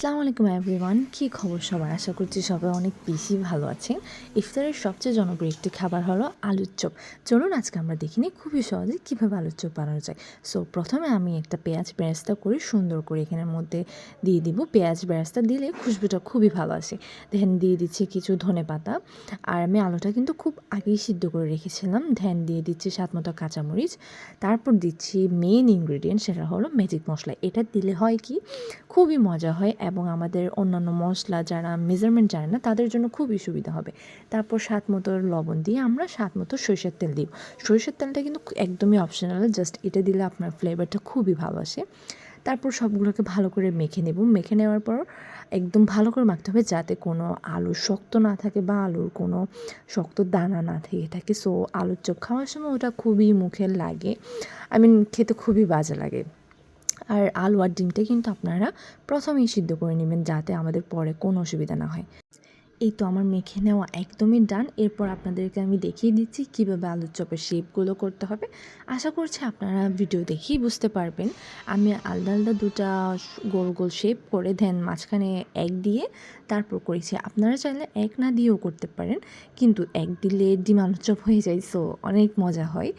আসসালামু আলাইকুম এভরিওয়ান, কী খবর সবার? আশা করছি সবাই অনেক বেশি ভালো আছেন। ইফতারের সবচেয়ে জনপ্রিয় একটি খাবার হলো আলুর চপ। চলুন আজকে আমরা দেখিনি খুবই সহজে কীভাবে আলুর চপ বানানো যায়। সো প্রথমে আমি একটা পেঁয়াজ বেরেস্তা করে সুন্দর করে এখানের মধ্যে দিয়ে দিব। পেঁয়াজ বেরেস্তা দিলে খুশবুটা খুবই ভালো আসে। দেখেন দিয়ে দিচ্ছি কিছু ধনেপাতা, আর আমি আলুটা কিন্তু খুব আগেই সিদ্ধ করে রেখেছিলাম। ধ্যান দিয়ে দিচ্ছি স্বাদমতো কাঁচামরিচ, তারপর দিচ্ছি মেইন ইনগ্রেডিয়েন্ট, সেটা হলো ম্যাজিক মশলা। এটা দিলে হয় কি খুবই মজা হয় এবং আমাদের অন্যান্য মশলা যারা মেজারমেন্ট জানে না তাদের জন্য খুবই সুবিধা হবে। তারপর স্বাদ মতো লবণ দিয়ে আমরা স্বাদ মতো সরিষার তেল দিই। সরিষার তেলটা কিন্তু একদমই অপশনাল, জাস্ট এটা দিলে আপনার ফ্লেভারটা খুবই ভালো আসে। তারপর সবগুলোকে ভালো করে মেখে নেব। মেখে নেওয়ার পর একদম ভালো করে মাখতে হবে যাতে কোনো আলু শক্ত না থাকে বা আলুর কোনো শক্ত দানা না থেকে থাকে। সো আলুর চপ খাওয়ার সময় ওটা খুবই মুখে লাগে, খেতে খুবই বাজে লাগে। আর আলু আর ডিমটা কিন্তু আপনারা প্রথমেই সিদ্ধ করে নেবেন যাতে আমাদের পরে কোনো অসুবিধা না হয়। এই তো আমার মেখে নেওয়া একদমই ডান। এরপর আপনাদেরকে আমি দেখিয়ে দিচ্ছি কীভাবে আলুর চপের শেপগুলো করতে হবে। আশা করছি আপনারা ভিডিও দেখেই বুঝতে পারবেন। আমি আলাদা আলাদা দুটা গোল গোল শেপ করে দেন মাঝখানে এক দিয়ে তারপর করেছি। আপনারা চাইলে এক না দিয়েও করতে পারেন, কিন্তু এক দিলে ডিম আলুর চপ হয়ে যায়, সো অনেক মজা হয়।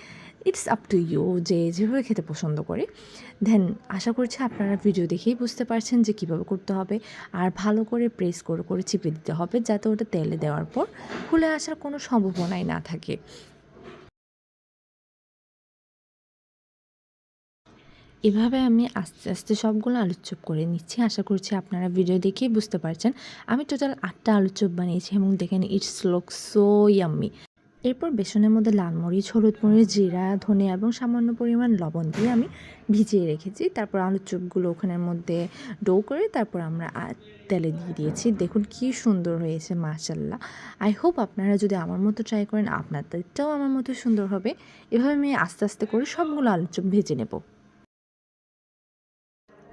ইটস আপ টু ইউ যে যেভাবে খেতে পছন্দ করে। দেন আশা করছি আপনারা ভিডিও দেখেই বুঝতে পারছেন যে কীভাবে করতে হবে। আর ভালো করে প্রেস করে করে চিপে দিতে হবে যাতে ওটা তেলে দেওয়ার পর খুলে আসার কোনো সম্ভাবনাই না থাকে। এভাবে আমি আস্তে আস্তে সবগুলো আলুর চপ করে নিচ্ছি। আশা করছি আপনারা ভিডিও দেখেই বুঝতে পারছেন। আমি টোটাল 8টা আলুর চপ বানিয়েছি এবং দেখেন ইটস লুক সো ইয়াম্মি। এরপর বেসনের মধ্যে লাল মরিচ, হলুদ মরিচ, জিরা, ধনিয়া এবং সামান্য পরিমাণ লবণ দিয়ে আমি ভিজিয়ে রেখেছি। তারপর আলুর চপগুলো ওখানের মধ্যে ডো করে তারপর আমরা তেলে দিয়ে দিয়েছি। দেখুন কী সুন্দর হয়েছে মাশাআল্লাহ। আই হোপ আপনারা যদি আমার মতো ট্রাই করেন আপনাদেরটাও আমার মতো সুন্দর হবে। এভাবে আমি আস্তে আস্তে করে সবগুলো আলুর চপ ভেজে নেব।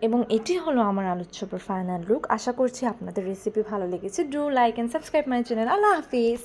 এবং এটি হলো আমার আলুর চপের ফাইনাল লুক। আশা করছি আপনাদের রেসিপি ভালো লেগেছে। Do like and subscribe my channel. Allah Hafiz.